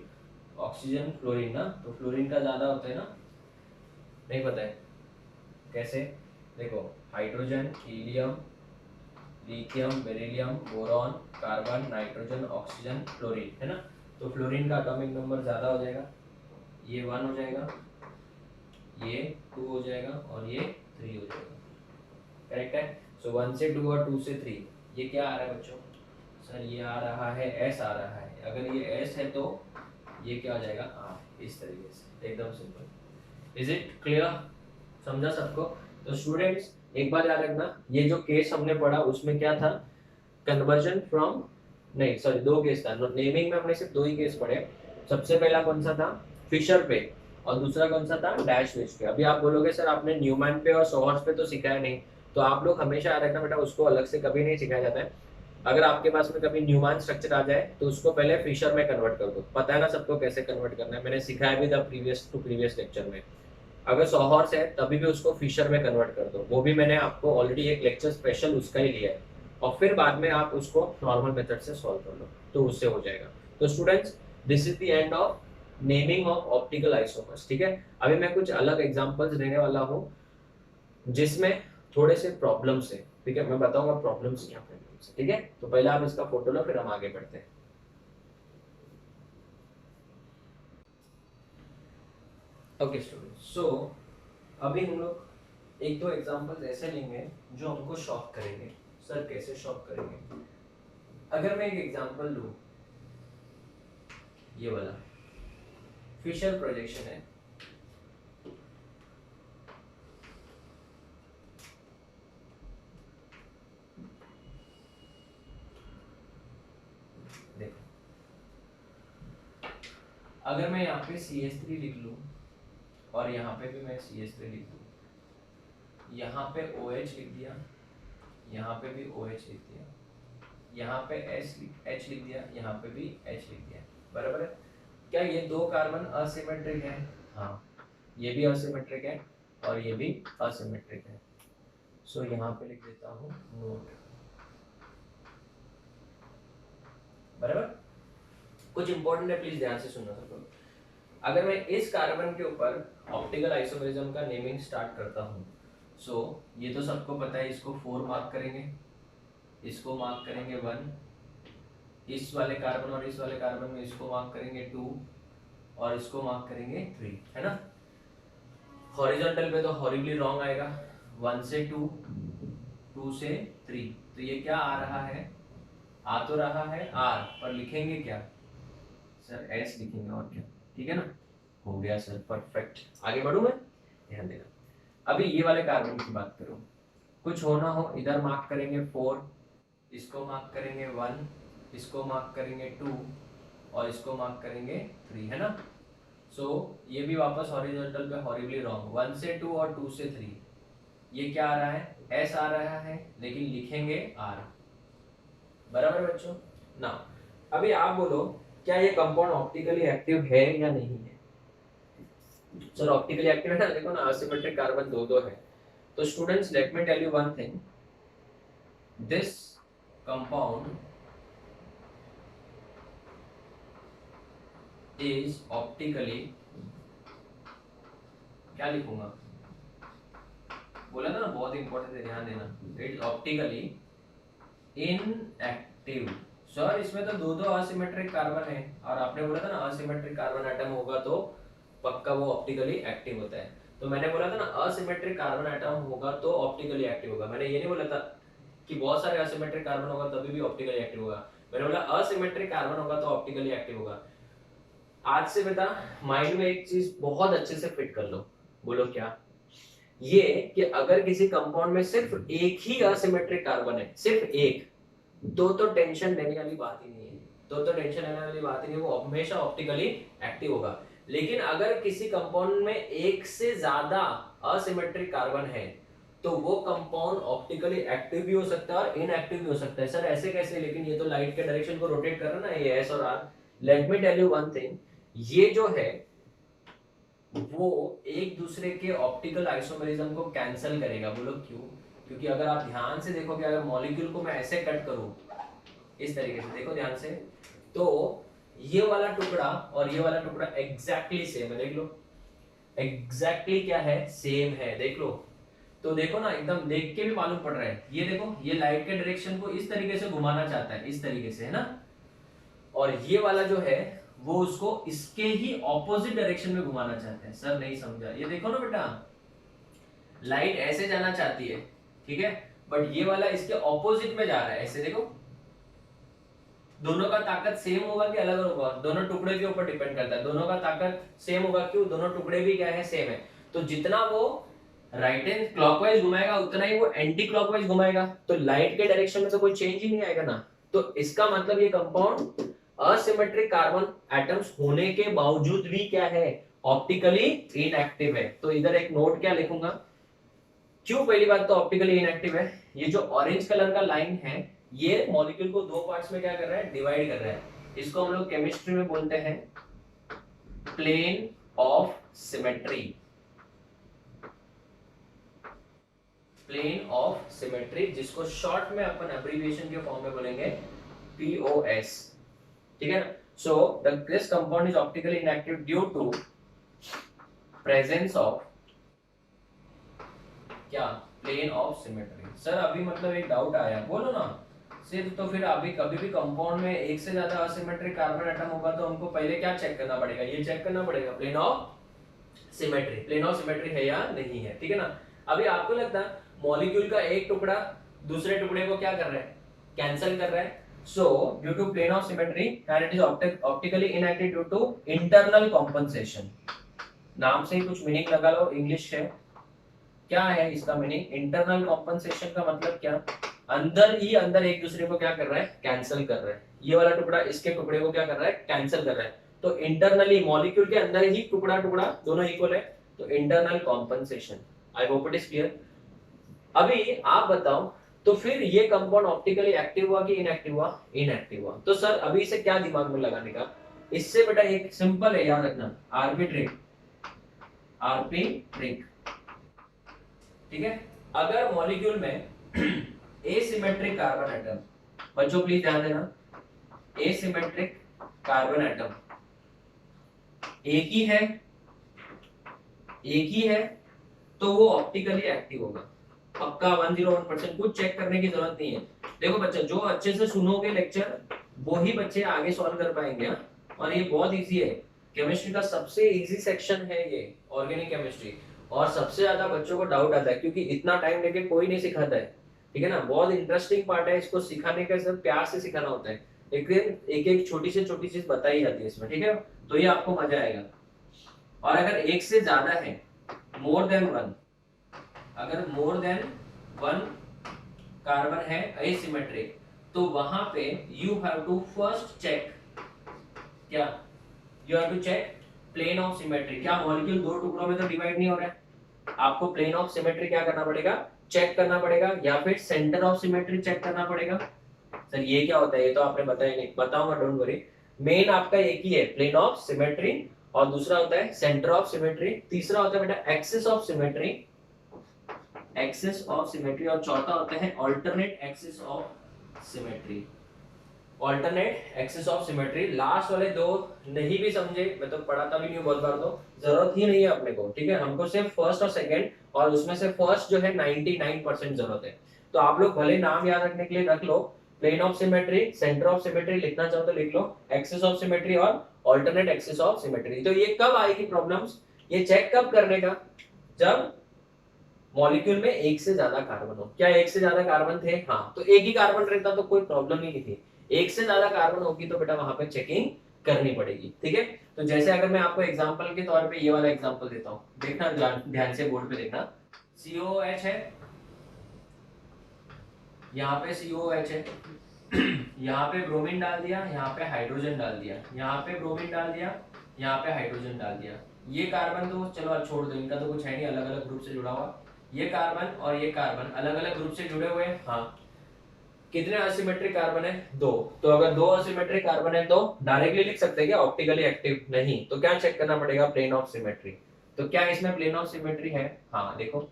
Speaker 1: ऑक्सीजन फ्लोरीन ना, तो फ्लोरीन का ज्यादा होता है ना, नहीं पता है कैसे. देखो hydrogen, helium, lithium, beryllium, boron, carbon, nitrogen, oxygen, fluorine, है ना. तो फ्लोरीन का एटॉमिक नंबर ज्यादा हो जाएगा, ये 1 हो जाएगा, ये 2 हो जाएगा और ये 3 हो जाएगा. करेक्ट है. सो 1 से 2 और 2 से 3, ये क्या आ रहा है बच्चों, सर ये आ रहा है S आ रहा है. अगर ये S है तो ये क्या हो जाएगा, R. इस तरीके से एकदम सिंपल. इज इट क्लियर, समझा सबको. तो स्टूडेंट्स एक बार याद रखना, ये जो केस हमने पढ़ा उसमें क्या था, कन्वर्जन फ्रॉम, नहीं सॉरी 2 केस था. नेमिंग में हमने सिर्फ 2 ही केस पढ़े. सबसे पहला कौन सा था, फिशर पे, और दूसरा कौन सा था, डैश विच पे. अभी आप बोलोगे सर आपने न्यूमैन पे और सोहर्स पे तो सिखाया नहीं, तो आप लोग हमेशा याद रखना बेटा, उसको अलग से कभी नहीं सिखाया जाता है. अगर आपके पास में कभी न्यूमैन स्ट्रक्चर आ जाए तो उसको पहले फिशर में कन्वर्ट कर दो, पता है ना सबको कैसे कन्वर्ट करना है, मैंने सिखाया भी था प्रीवियस लेक्चर में। अगर सॉहॉर्स है तभी भी उसको फिशर में कन्वर्ट कर दो, वो भी मैंने आपको ऑलरेडी एक लेक्चर स्पेशल उसका ही लिया है, और फिर बाद में आप उसको नॉर्मल मेथड से सॉल्व कर लो तो उससे हो जाएगा। तो students, this is the end of naming of optical isomers. ठीक है, अभी मैं कुछ अलग एग्जांपल्स देने वाला हूँ जिसमें थोड़े से प्रॉब्लम्स है। ठीक है, मैं बताऊंगा प्रॉब्लम्स क्या है। ठीक है, तो पहले आप इसका फोटो लो, फिर हम आगे बढ़ते हैं। ओके स्टूडेंट्स, सो अभी हम लोग एक दो एग्जांपल्स ऐसे लेंगे जो हमको शॉक करेंगे। सर कैसे शॉक करेंगे? अगर मैं एक एग्जांपल लूं, ये वाला फिशर प्रोजेक्शन है, देखो अगर मैं यहाँ पे CH3 लिख लूं और यहाँ पे भी मैं CH3 लिख दूं, यहाँ पे OH लिख दिया, यहाँ पे भी OH लिख दिया, यहाँ पे H लिख दिया, यहाँ पे भी H लिख दिया, बराबर है? क्या ये दो कार्बन असिमेट्रिक है? हाँ, ये भी असिमेट्रिक है और ये भी असिमेट्रिक है। सो यहाँ पे लिख देता हूँ नोट, बराबर? कुछ इंपॉर्टेंट है, प्लीज ध्यान से सुनना सब लोग। अगर मैं इस कार्बन के ऊपर ऑप्टिकल आइसोमेरिज्म का नेमिंग स्टार्ट करता हूँ, सो ये तो सबको पता है, इसको 4 मार्क करेंगे, इसको मार्क करेंगे 1, इस वाले कार्बन और इस वाले कार्बन में इसको मार्क करेंगे 2 और इसको मार्क करेंगे 3, है ना? हॉरिजॉन्टल पे तो हॉरिबली रॉन्ग आएगा, 1 से 2, 2 से 3, तो ये क्या आ रहा है? आ तो रहा है R, पर लिखेंगे क्या सर? S लिखेंगे, और क्या? ठीक है ना, हो गया सर, परफेक्ट। आगे बढ़ूं मैं, ध्यान देना। अभी ये वाले कार्बन की बात करूं, कुछ होना हो इधर मार्क करेंगे 4, इसको मार्क करेंगे 1, इसको मार्क करेंगे 2 और इसको मार्क करेंगे 3, है ना? सो ये भी वापस हॉरिजॉन्टल पे हॉरिबली रॉन्ग, 1 से 2 और 2 से 3, ये क्या आ रहा है? S आ रहा है, लेकिन लिखेंगे R, बराबर बच्चों? ना अभी आप बोलो, क्या ये कंपाउंड ऑप्टिकली एक्टिव है या नहीं है? सर ऑप्टिकली एक्टिव है ना, देखो ना असिमेट्रिक कार्बन दो दो है। तो students let me tell you one thing, this compound is optically, क्या लिखूंगा, बोला था ना बहुत इंपॉर्टेंट है, ध्यान देना, it is optically inactive. Sir इसमें तो दो दो असिमेट्रिक कार्बन है, और आपने बोला था ना असिमेट्रिक कार्बन एटम होगा तो पक्का वो ऑप्टिकली एक्टिव होता है। तो मैंने बोला था ना असिमेट्रिक कार्बन एटम होगा तो ऑप्टिकली एक्टिव होगा, मैंने ये नहीं बोला था कि बहुत सारे असिमेट्रिक कार्बन होगा तभी भी ऑप्टिकली एक्टिव होगा, मैंने बोला असिमेट्रिक कार्बन होगा तो ऑप्टिकली एक्टिव होगा। आज से बेटा माइंड में एक चीज बहुत अच्छे से फिट कर लो, बोलो क्या? ये कि अगर किसी कंपाउंड में सिर्फ एक ही असिमेट्रिक कार्बन है, सिर्फ एक, तो टेंशन लेने वाली बात ही नहीं है, तो टेंशन लेने वाली बात ही नहीं है, वो हमेशा ऑप्टिकली एक्टिव होगा। लेकिन अगर किसी कंपाउंड में एक से ज्यादा असिमेट्रिक कार्बन है तो वो कंपाउंड ऑप्टिकली एक्टिव भी हो सकता है और इनएक्टिव भी हो सकता है। सर ऐसे कैसे? लेकिन ये तो लाइट के डायरेक्शन को रोटेट कर रहा है ना, ये एस और R. Let me tell you one thing, ये जो है वो एक दूसरे के ऑप्टिकल आइसोमेरिज्म को कैंसिल करेगा। बोलो क्यों? क्योंकि अगर आप ध्यान से देखोगे, अगर मॉलिक्यूल को मैं ऐसे कट करूं इस तरीके से, देखो ध्यान से, तो ये वाला टुकड़ा और ये वाला टुकड़ा एग्जैक्टली सेम है, देख लो एग्जैक्टली क्या है, सेम है, देख लो। तो देखो ना, एकदम देख के भी मालूम पड़ रहा है, ये देखो ये लाइट के डायरेक्शन को इस तरीके से घुमाना चाहता है, इस तरीके से, है ना? और ये वाला जो है वो उसको इसके ही ऑपोजिट डायरेक्शन में घुमाना चाहते हैं। सर नहीं समझा, ये देखो ना बेटा, लाइट ऐसे जाना चाहती है, ठीक है, बट ये वाला इसके ऑपोजिट में जा रहा है, ऐसे देखो। दोनों का ताकत सेम होगा कि अलग होगा? दोनों टुकड़े के ऊपर डिपेंड करता है, दोनों का ताकत सेम होगा, क्यों? दोनों टुकड़े भी क्या है, सेम है। तो जितना वो राइट हैंड क्लॉकवाइज घुमाएगा उतना ही वो एंटी क्लॉकवाइज घुमाएगा, तो लाइट के डायरेक्शन में तो कोई चेंज ही नहीं आएगा ना। तो इसका मतलब ये कंपाउंड असिमेट्रिक कार्बन एटम्स होने के बावजूद भी क्या है, ऑप्टिकली इनएक्टिव है। तो इधर एक नोट क्या लिखूंगा, क्यों? पहली बात तो ऑप्टिकली इनएक्टिव है, ये जो ऑरेंज कलर का लाइन है ये मॉलिक्यूल को दो पार्ट्स में क्या कर रहा है, डिवाइड कर रहा है। इसको हम लोग केमिस्ट्री में बोलते हैं plane of symmetry, plane of symmetry, जिसको शॉर्ट में अपन एब्रिविएशन के फॉर्म में बोलेंगे POS, ठीक है ना। So this compound is optically inactive due to presence of क्या, प्लेन ऑफ सिमेट्री। सर अभी मतलब एक डाउट आया, बोलो ना सिर्फ, तो फिर अभी कभी भी कंपाउंड में एक से ज्यादा असिमेट्रिक कार्बन एटम होगा तो हमको पहले क्या चेक करना पड़ेगा, ये चेक करना पड़ेगा plane of symmetry, plane of symmetry है या नहीं है, ठीक है ना। अभी आपको लगता है मॉलिक्यूल का एक टुकड़ा दूसरे टुकड़े को क्या कर रहा है, कैंसिल कर रहा है। So due to plane of symmetry and it is optically inactive due to internal compensation. नाम से ही कुछ मीनिंग लगा लो, इंग्लिश है, क्या है इसका मीनिंग, इंटरनल कॉम्पनसेशन का मतलब क्या, अंदर ही अंदर एक दूसरे को क्या कर रहा है, कैंसिल कर रहा है। ये वाला टुकड़ा इसके टुकड़े को क्या कर रहा है, कैंसिल कर रहा है। तो इंटरनली मॉलिक्यूल के अंदर ही टुकड़ा टुकड़ा दोनों इक्वल है, तो internal compensation. I hope it is clear. अभी आप बताओ तो फिर ये कंपाउंड ऑप्टिकली एक्टिव हुआ कि इनएक्टिव हुआ, इनएक्टिव हुआ। तो सर अभी इसे क्या दिमाग में लगाने का, इससे बेटा एक सिंपल है, याद रखना, आरपी ट्रिक, आरपी ट्रिक, ठीक है। अगर मॉलिक्यूल में एसिमेट्रिक कार्बन एटम, बच्चों प्लीज ध्यान देना, एसिमेट्रिक कार्बन एटम एक ही है तो वो ऑप्टिकली एक्टिव होगा, पक्का 101%, कुछ चेक करने की जरूरत नहीं है। देखो बच्चा, जो अच्छे से सुनोगे लेक्चर वो ही बच्चे आगे सॉल्व कर पाएंगे, और ये बहुत इजी है, केमिस्ट्री का सबसे इजी सेक्शन है ये, ऑर्गेनिक केमिस्ट्री। और सबसे ज्यादा बच्चों को डाउट आता है क्योंकि इतना टाइम लेके कोई नहीं सिखाता है, ठीक है ना। बहुत इंटरेस्टिंग पार्ट है, इसको सिखाने का सब प्यार से सिखाना होता है, एक एक छोटी से छोटी चीज बताई जाती है इसमें, ठीक है, तो ये आपको मजा आएगा। और अगर एक से ज्यादा है, मोर देन वन, अगर मोर देन वन कार्बन है एसिमेट्रिक, तो वहां पे you have to first check, क्या, you have to check plane of symmetry. क्या मॉलिक्यूल दो टुकड़ों में तो डिवाइड नहीं हो रहा है, आपको प्लेन ऑफ सिमेट्री क्या करना पड़ेगा, चेक करना पड़ेगा, या फिर सेंटर ऑफ सिमेट्री चेक करना पड़ेगा। सर ये क्या होता है, ये तो आपने बताया नहीं, बताऊंगा, डोंट वरी। मेन आपका एक ही है, प्लेन ऑफ सिमेट्री, और दूसरा होता है सेंटर ऑफ सिमेट्री, तीसरा होता है बेटा axis of symmetry, axis of symmetry, और चौथा होता है alternate axis of symmetry, alternate axis of symmetry. Last वाले दो नहीं भी समझे, मैं तो पढ़ाता भी नहीं हूं बहुत बार, तो जरूरत ही नहीं है अपने को, ठीक है। हमको सिर्फ फर्स्ट और सेकंड, और उसमें से फर्स्ट जो है 99% जरूरत है। तो आप लोग भले नाम याद रखने के लिए रख लो, plane of symmetry, centre of symmetry, लिखना चाहो तो लिख लो, एक्सिस ऑफ सिमेट्री और अल्टरनेट एक्सिस ऑफ सिमेट्री। तो ये कब आएगी प्रॉब्लम्स, ये चेक कब करने का, जब मॉलिक्यूल में एक से ज्यादा कार्बन हो। क्या एक से ज्यादा कार्बन थे, हाँ, तो एक ही कार्बन रहता तो कोई प्रॉब्लम ही नहीं थी, एक से ज्यादा कार्बन होगी तो बेटा वहां पे चेकिंग करनी पड़ेगी, ठीक है। तो जैसे अगर मैं आपको एग्जांपल के तौर पे ये वाला एग्जांपल देता हूं, देखना ध्यान से, बोर्ड पे देखना, COOH है, यहाँ पे COOH है, यहाँ पे ब्रोमीन डाल दिया, यहाँ पे हाइड्रोजन डाल दिया, यहाँ पे ब्रोमीन डाल दिया, यहाँ पे हाइड्रोजन डाल दिया। ये कार्बन तो चलो अब छोड़ दो, इनका तो कुछ है नहीं, अलग अलग ग्रुप से जुड़ा हुआ। ये कार्बन और ये कार्बन अलग अलग ग्रुप से जुड़े हुए हैं, हाँ। कितने असिमेट्रिक कार्बन है, दो। तो अगर दो असिमेट्रिक कार्बन है तो डायरेक्टली लिख सकते हैं क्या, ऑप्टिकली एक्टिव, नहीं, तो क्या चेक करना पड़ेगा, प्लेन ऑफ सिमेट्री। तो क्या इसमें प्लेन ऑफ सिमेट्री है, हाँ देखो,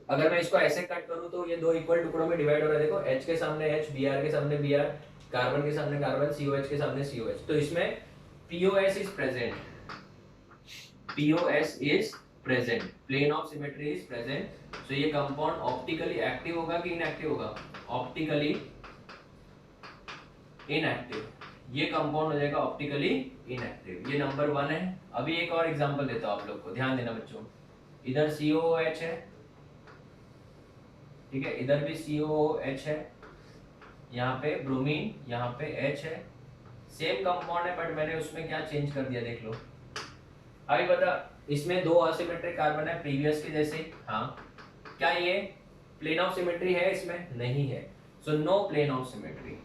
Speaker 1: अगर मैं इसको ऐसे कट करूं तो ये दो इक्वल टुकड़ों में डिवाइड हो रहा है, देखो, H के सामने H, Br के सामने Br, कार्बन के सामने कार्बन, COH के सामने COH। तो इसमें POS is present, POS is present, plane of symmetry is present. So ये कंपाउंड ऑप्टिकली एक्टिव होगा कि इनएक्टिव होगा, ऑप्टिकली इनएक्टिव, ये कंपाउंड हो जाएगा ऑप्टिकली इनएक्टिव। ये नंबर 1 है। अभी एक और एग्जांपल देता हूं आप लोग को, ध्यान देना बच्चों, इधर COOH है, ठीक है, इधर भी COOH है, यहाँ पे ब्रोमीन, यहाँ पे H है, सेम कंपाउंड है, बट मैंने उसमें क्या चेंज कर दिया देख लो। अभी बता, इसमें दो असिमेट्रिक कार्बन है प्रीवियस के जैसे, हाँ, क्या ये प्लेन ऑफ सिमेट्री है, इसमें नहीं है। So no plane of symmetry,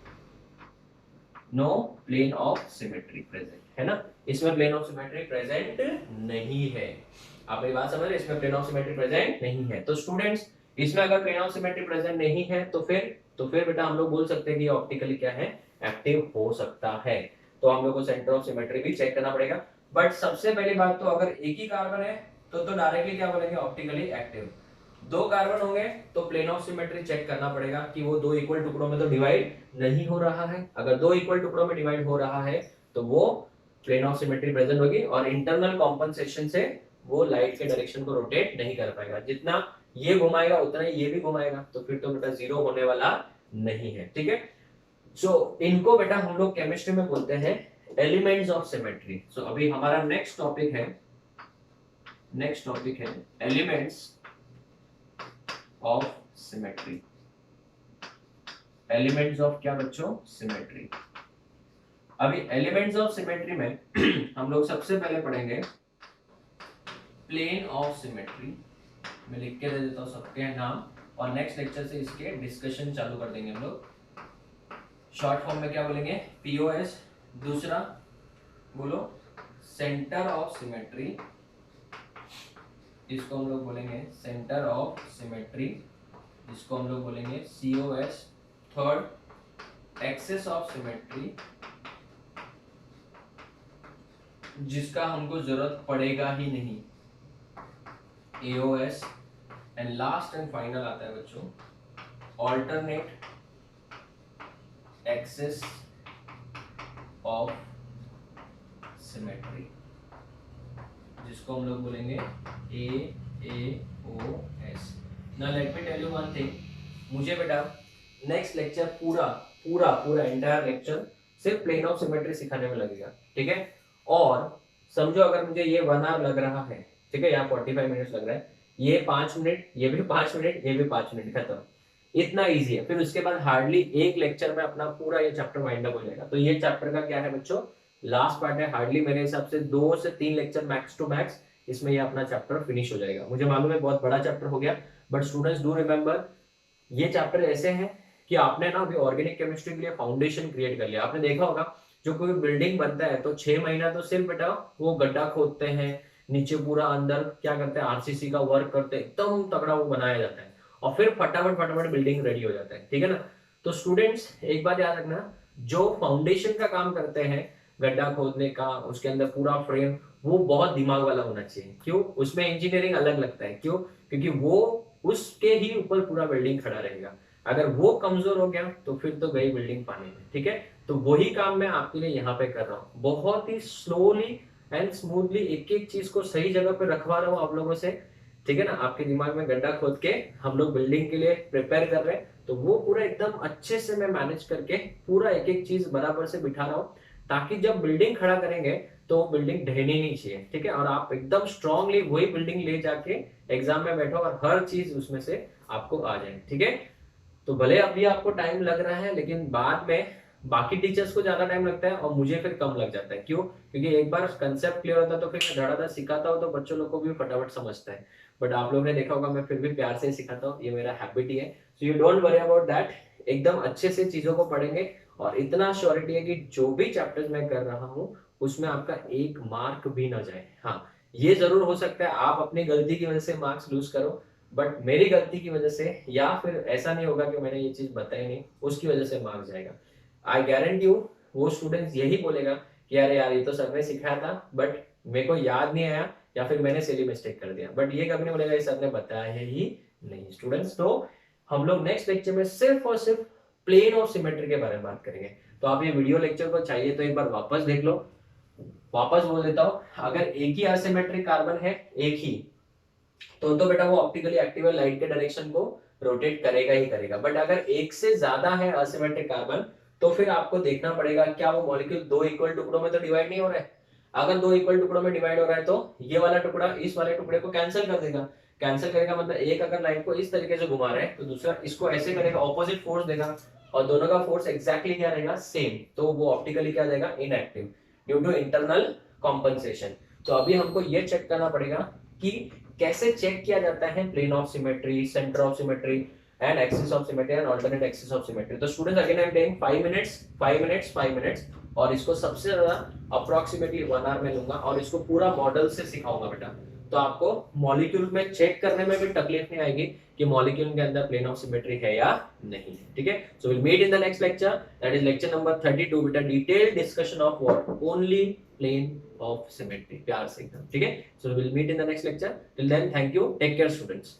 Speaker 1: no plane of symmetry present, है ना, इसमें प्लेन ऑफ सिमेट्री प्रेजेंट नहीं है। आप ये बात समझ रहे, इसमें प्लेन ऑफ सिमेट्री प्रेजेंट नहीं है। तो स्टूडेंट्स, इसमें अगर प्लेन ऑफ सिमेट्री प्रेजेंट नहीं है तो फिर तो फिर बेटा हम लोग बोल सकते हैं कि ऑप्टिकली क्या है, एक्टिव हो सकता है। तो हम लोग को सेंटर ऑफ सिमेट्री भी चेक करना पड़ेगा। बट सबसे पहली बात तो अगर एक ही कार्बन है तो डायरेक्टली क्या बोलेंगे, ऑप्टिकली एक्टिव। दो कार्बन होंगे तो प्लेन ऑफ सिमेट्री चेक करना पड़ेगा कि वो दो इक्वल टुकड़ों में तो डिवाइड नहीं हो रहा है। अगर दो इक्वल टुकड़ों में डिवाइड हो रहा है तो वो प्लेन ऑफ सिमेट्री प्रेजेंट होगी, और इंटरनल कॉम्पनसेशन से वो लाइट के डायरेक्शन को रोटेट नहीं कर पाएगा। जितना ये घुमाएगा उतना ही ये भी घुमाएगा, तो फिर तो बेटा जीरो होने वाला नहीं है। ठीक है, सो इनको बेटा हम लोग केमिस्ट्री में बोलते हैं एलिमेंट्स ऑफ सिमेट्री। सो अभी हमारा नेक्स्ट टॉपिक है elements of symmetry. Elements of क्या बच्चों, सिमेट्री। अभी एलिमेंट्स ऑफ सिमेट्री में हम लोग सबसे पहले पढ़ेंगे प्लेन ऑफ सिमेट्री। मैं लिख के दे देता हूं सबके नाम, और नेक्स्ट लेक्चर से इसके डिस्कशन चालू कर देंगे हम लोग। शॉर्ट फॉर्म में क्या बोलेंगे, पीओएस। दूसरा बोलो सेंटर ऑफ सिमेट्री, इसको हम लोग बोलेंगे सेंटर ऑफ सिमेट्री, इसको हम लोग बोलेंगे COS. Third axis of symmetry, जिसका हमको जरूरत पड़ेगा ही नहीं, AOS. And last and final आता है बच्चों ऑल्टरनेट एक्सिस ऑफ सिमेट्री, जिसको हम लोग बोलेंगे AAOS। Now let me tell you one thing, मुझे बेटा नेक्स्ट लेक्चर पूरा एंटायर लेक्चर सिर्फ प्लेन ऑफ सिमेट्री सिखाने में लगेगा। ठीक है, और समझो अगर मुझे ये 1 आवर लग रहा है, ठीक है, यहाँ 45 मिनट्स लग रहा है, ये 5 मिनट, ये भी 5 मिनट, ये भी 5 मिनट, खत्म। इतना इजी है। फिर उसके बाद हार्डली एक लेक्चर में अपना पूरा ये चैप्टर वाइंड अप हो जाएगा। तो ये चैप्टर का क्या है बच्चों, लास्ट पार्ट है। हार्डली मेरे हिसाब से 2 से 3 लेक्चर मैक्स टू मैक्स, इसमें ये अपना चैप्टर फिनिश हो जाएगा। मुझे मालूम है बहुत बड़ा चैप्टर हो गया, बट स्टूडेंट्स डू रिमेंबर ये चैप्टर ऐसे है कि आपने ना अभी ऑर्गेनिक केमिस्ट्री के लिए फाउंडेशन क्रिएट कर लिया। आपने देखा होगा जो कोई बिल्डिंग बनता है तो 6 महीना तो सिर्फ बेटा वो गड्ढा खोदते हैं, नीचे पूरा अंदर क्या करते हैं, आरसीसी का वर्क करते हैं, एकदम तगड़ा वो बनाया जाता है, और फिर फटाफट बिल्डिंग रेडी हो जाता है। ठीक है ना। तो स्टूडेंट्स एक बात याद रखना, जो फाउंडेशन का काम करते हैं, गड्ढा खोदने का, उसके अंदर पूरा फ्रेम, वो बहुत दिमाग वाला होना चाहिए। क्यों, उसमें इंजीनियरिंग अलग लगता है। क्यों, क्योंकि वो उसके ही ऊपर पूरा बिल्डिंग खड़ा रहेगा। अगर वो कमजोर हो गया तो फिर तो गई बिल्डिंग पानी में। ठीक है, तो वही काम मैं आपके लिए यहाँ पे कर रहा हूँ, बहुत ही स्लोली एंड स्मूथली एक एक चीज को सही जगह पे रखवा रहा हूँ आप लोगों से। ठीक है ना, आपके दिमाग में गड्ढा खोद के हम लोग बिल्डिंग के लिए प्रिपेयर कर रहे हैं, तो वो पूरा एकदम अच्छे से मैं मैनेज करके पूरा एक एक चीज बराबर से बिठा रहा हूँ, ताकि जब बिल्डिंग खड़ा करेंगे तो वो बिल्डिंग ढहनी नहीं चाहिए। ठीक है, और आप एकदम स्ट्रांगली वही बिल्डिंग ले जाके एग्जाम में बैठो और हर चीज उसमें से आपको आ जाए। ठीक है, तो भले अभी आपको टाइम लग रहा है, लेकिन बाद में बाकी टीचर्स को ज्यादा टाइम लगता है और मुझे फिर कम लग जाता है। क्यों, क्योंकि एक बार कंसेप्ट क्लियर होता है तो फिर धड़ाधड़ सिखाता हूँ तो बच्चों लोग को भी फटाफट समझता है। बट आप लोगों ने देखा होगा मैं फिर भी प्यार से सिखाता हूँ, ये मेरा हैबिट ही है। So you don't worry about that, एकदम अच्छे से चीजों को पढ़ेंगे, और इतना श्योरिटी है कि जो भी चैप्टर्स मैं कर रहा हूँ उसमें आपका एक मार्क भी ना जाए। हाँ, ये जरूर हो सकता है आप अपनी गलती की वजह से मार्क्स लूज करो, बट मेरी गलती की वजह से, या फिर ऐसा नहीं होगा कि मैंने ये चीज बताई नहीं, उसकी वजह से मार्क्स जाएगा। आई गारंटी यू, वो स्टूडेंट्स यही बोलेगा कि अरे यार ये तो सर ने सिखाया था बट मेरे को याद नहीं आया, या फिर मैंने सिली मिस्टेक कर दिया, बट ये कभी नहीं बोलेगा ये सर ने बताया है ही नहीं। स्टूडेंट्स, तो हम लोग नेक्स्ट लेक्चर में सिर्फ और सिर्फ प्लेन ऑफ सिमेट्री के बारे में बात करेंगे। तो आप ये वीडियो लेक्चर को चाहिए तो एक बार वापस देख लो। वापस बोल देता हूं, अगर एक ही असिमेट्रिक कार्बन है, एक ही, तो बेटा वो ऑप्टिकली एक्टिव है, लाइट के डायरेक्शन को रोटेट करेगा ही करेगा। बट अगर एक से ज्यादा है असिमेट्रिक कार्बन, तो फिर आपको देखना पड़ेगा क्या वो मॉलिक्यूल 2 इक्वल टुकड़ों में तो डिवाइड नहीं हो रहा है। अगर 2 इक्वल टुकड़ों में डिवाइड हो रहा है तो ये वाला टुकड़ा इस वाले टुकड़े को कैंसिल कर देगा। कैंसिल करेगा मतलब एक अगर लाइन को इस तरीके से घुमा रहा है तो दूसरा इसको ऐसे करेगा, ऑपोजिट फोर्स देगा, और दोनों का फोर्स एग्जैक्टली क्या रहेगा, सेम। तो वो ऑप्टिकली क्या जाएगा, inactive, due to internal compensation. तो अभी हमको ये चेक करना पड़ेगा कि कैसे चेक किया जाता है plane of symmetry, centre of symmetry and axis of symmetry and alternate axis of symmetry. तो students again I am taking 5 minutes, और इसको सबसे ज्यादा अप्रोक्सीमेटली 1 आवर में लूंगा, और इसको पूरा मॉडल से सिखाऊंगा बेटा, तो आपको मॉलिक्यूल में चेक करने में भी तकलीफ नहीं आएगी कि मॉलिक्यूल के अंदर प्लेन ऑफ सिमेट्री है या नहीं है, ठीक है। So will meet in the next lecture, that is lecture number 32 with a detailed discussion of what only plane of symmetry, प्यार से एकदम, ठीक है। So will meet in the next lecture, till then thank you, take care students.